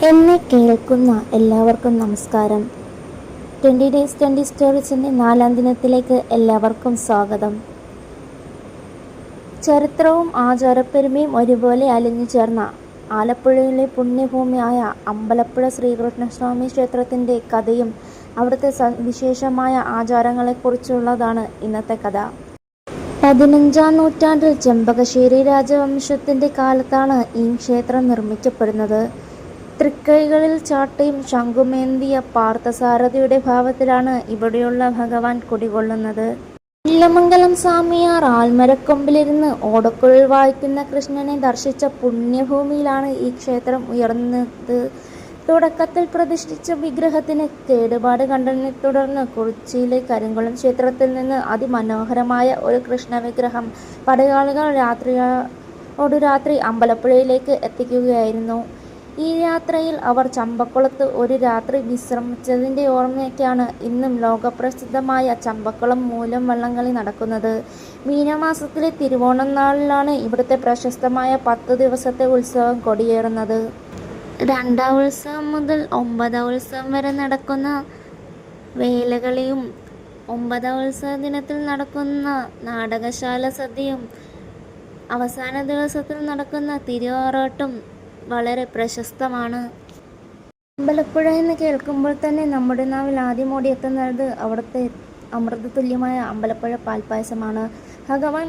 എന്നെ കേൾക്കുന്ന എല്ലാവർക്കും നമസ്കാരം. 20 ഡേയ്സ് 20 സ്റ്റോറീസിൻ്റെ 4ാം ദിനത്തിലേക്ക് എല്ലാവർക്കും സ്വാഗതം. ചരിത്രവും ആചാരപ്പെരുമയും ഒരുപോലെ അലിഞ്ഞു ചേർന്ന ആലപ്പുഴയിലെ പുണ്യഭൂമിയായ അമ്പലപ്പുഴ ശ്രീകൃഷ്ണസ്വാമി ക്ഷേത്രത്തിൻ്റെ കഥയും അവിടുത്തെ വിശേഷമായ ആചാരങ്ങളെക്കുറിച്ചുള്ളതാണ് ഇന്നത്തെ കഥ. 15ാം നൂറ്റാണ്ടിൽ ചെമ്പകശ്ശേരി രാജവംശത്തിൻ്റെ കാലത്താണ് ഈ ക്ഷേത്രം നിർമ്മിക്കപ്പെടുന്നത്. തൃക്കൈകളിൽ ചാട്ടയും ശംഖുമേന്തിയ പാർത്ഥസാരഥിയുടെ ഭാവത്തിലാണ് ഇവിടെയുള്ള ഭഗവാൻ കുടികൊള്ളുന്നത്. ഇല്ലമംഗലം സ്വാമിയാർ ആൽമരക്കൊമ്പിലിരുന്ന് ഓടക്കുഴൽ വായിക്കുന്ന കൃഷ്ണനെ ദർശിച്ച പുണ്യഭൂമിയിലാണ് ഈ ക്ഷേത്രം ഉയർന്നത്. തുടക്കത്തിൽ പ്രതിഷ്ഠിച്ച വിഗ്രഹത്തിന് കേടുപാട് കണ്ടതിനെ തുടർന്ന് കുറിച്ചിയിലെ കരിങ്കുളം ക്ഷേത്രത്തിൽ നിന്ന് അതിമനോഹരമായ ഒരു കൃഷ്ണവിഗ്രഹം പടയാളികൾ രാത്രി അമ്പലപ്പുഴയിലേക്ക് എത്തിക്കുകയായിരുന്നു. ഈ യാത്രയിൽ അവർ ചമ്പക്കുളത്ത് ഒരു രാത്രി വിശ്രമിച്ചതിൻ്റെ ഓർമ്മയ്ക്കാണ് ഇന്നും ലോകപ്രസിദ്ധമായ ചമ്പക്കുളം മൂലം വള്ളംകളി നടക്കുന്നത്. മീനമാസത്തിലെ തിരുവോണം നാളിലാണ് ഇവിടുത്തെ പ്രശസ്തമായ 10 ദിവസത്തെ ഉത്സവം കൊടിയേറുന്നത്. 2ാം ഉത്സവം മുതൽ 9ാം ഉത്സവം വരെ നടക്കുന്ന വേലകളിയും 9ാം ഉത്സവ ദിനത്തിൽ നടക്കുന്ന നാടകശാല സദ്യയും അവസാന ദിവസത്തിൽ നടക്കുന്ന തിരുവാറാട്ടും വളരെ പ്രശസ്തമാണ്. അമ്പലപ്പുഴ എന്ന് കേൾക്കുമ്പോൾ തന്നെ നമ്മുടെ നാവിൽ ആദ്യം ഓടിയെത്തുന്നത് അവിടുത്തെ അമൃതതുല്യമായ അമ്പലപ്പുഴ പാൽപ്പായസമാണ്. ഭഗവാൻ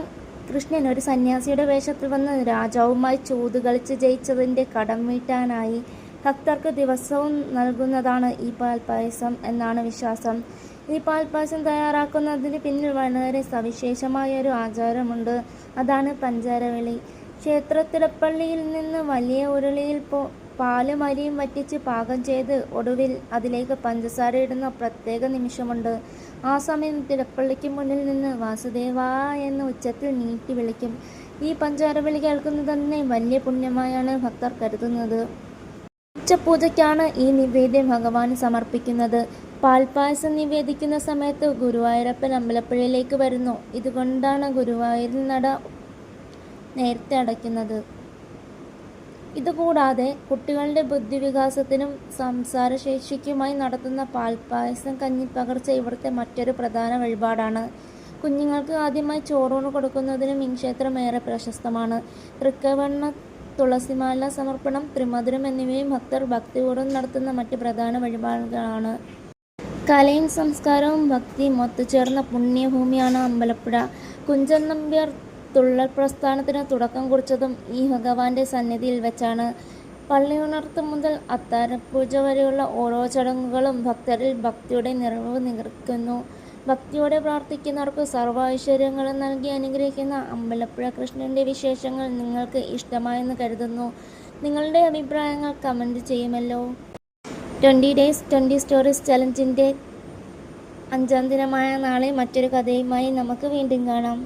കൃഷ്ണൻ ഒരു സന്യാസിയുടെ വേഷത്തിൽ വന്ന് രാജാവുമായി ചൂത് കളിച്ച് ജയിച്ചതിൻ്റെ കടം വീട്ടാനായി ഭക്തർക്ക് ദിവസവും നൽകുന്നതാണ് ഈ പാൽപ്പായസം എന്നാണ് വിശ്വാസം. ഈ പാൽപ്പായസം തയ്യാറാക്കുന്നതിന് പിന്നിൽ വളരെ സവിശേഷമായ ഒരു ആചാരമുണ്ട്. അതാണ് പഞ്ചാരവളി. ക്ഷേത്രത്തിടപ്പള്ളിയിൽ നിന്ന് വലിയ ഉരുളിയിൽ പാലും അരിയും വറ്റിച്ച് പാകം ചെയ്ത് ഒടുവിൽ അതിലേക്ക് പഞ്ചസാര ഇടുന്ന പ്രത്യേക നിമിഷമുണ്ട്. ആ സമയം തിടപ്പള്ളിക്ക് മുന്നിൽ നിന്ന് വാസുദേവാ എന്ന് ഉച്ചത്തിൽ നീട്ടി വിളിക്കും. ഈ പഞ്ചാരവിളി കേൾക്കുന്നത് തന്നെ വലിയ പുണ്യമായാണ് ഭക്തർ കരുതുന്നത്. ഉച്ചപൂജയ്ക്കാണ് ഈ നിവേദ്യം ഭഗവാന് സമർപ്പിക്കുന്നത്. പാൽപ്പായസം നിവേദിക്കുന്ന സമയത്ത് ഗുരുവായൂരപ്പൻ അമ്പലപ്പുഴയിലേക്ക് വരുന്നു. ഇതുകൊണ്ടാണ് ഗുരുവായൂരിൽ നട നേരത്തെ അടയ്ക്കുന്നത്. ഇതുകൂടാതെ കുട്ടികളുടെ ബുദ്ധിവികാസത്തിനും സംസാരശേഷിക്കുമായി നടത്തുന്ന പാൽപ്പായസം കഞ്ഞി പകർച്ച ഇവിടുത്തെ മറ്റൊരു പ്രധാന വഴിപാടാണ്. കുഞ്ഞുങ്ങൾക്ക് ആദ്യമായി ചോറൂണ് കൊടുക്കുന്നതിനും ഈ ക്ഷേത്രം ഏറെ പ്രശസ്തമാണ്. തൃക്കവണ്ണ തുളസിമാല സമർപ്പണം, ത്രിമധുരം എന്നിവയും ഭക്തർ ഭക്തിപൂർവ്വം നടത്തുന്ന മറ്റ് പ്രധാന വഴിപാടുകളാണ്. കലയും സംസ്കാരവും ഭക്തിയും ഒത്തുചേർന്ന പുണ്യഭൂമിയാണ് അമ്പലപ്പുഴ. കുഞ്ചൻ നമ്പ്യാർ തുള്ളൽ പ്രസ്ഥാനത്തിന് തുടക്കം കുറിച്ചതും ഈ ഭഗവാന്റെ സന്നിധിയിൽ വെച്ചാണ്. പള്ളിയുണർത്ത് മുതൽ അത്താഴപൂജ വരെയുള്ള ഓരോ ചടങ്ങുകളും ഭക്തരിൽ ഭക്തിയുടെ നിറവ് നിറയ്ക്കുന്നു. ഭക്തിയോടെ പ്രാർത്ഥിക്കുന്നവർക്ക് സർവ്വ ഐശ്വര്യങ്ങളും നൽകി അനുഗ്രഹിക്കുന്ന അമ്പലപ്പുഴ കൃഷ്ണൻ്റെ വിശേഷങ്ങൾ നിങ്ങൾക്ക് ഇഷ്ടമായെന്ന് കരുതുന്നു. നിങ്ങളുടെ അഭിപ്രായങ്ങൾ കമൻറ്റ് ചെയ്യുമല്ലോ. 20 ഡേയ്സ് 20 സ്റ്റോറീസ് ചലഞ്ചിൻ്റെ 5ാം ദിനമായ നാളെ മറ്റൊരു കഥയുമായി നമുക്ക് വീണ്ടും കാണാം.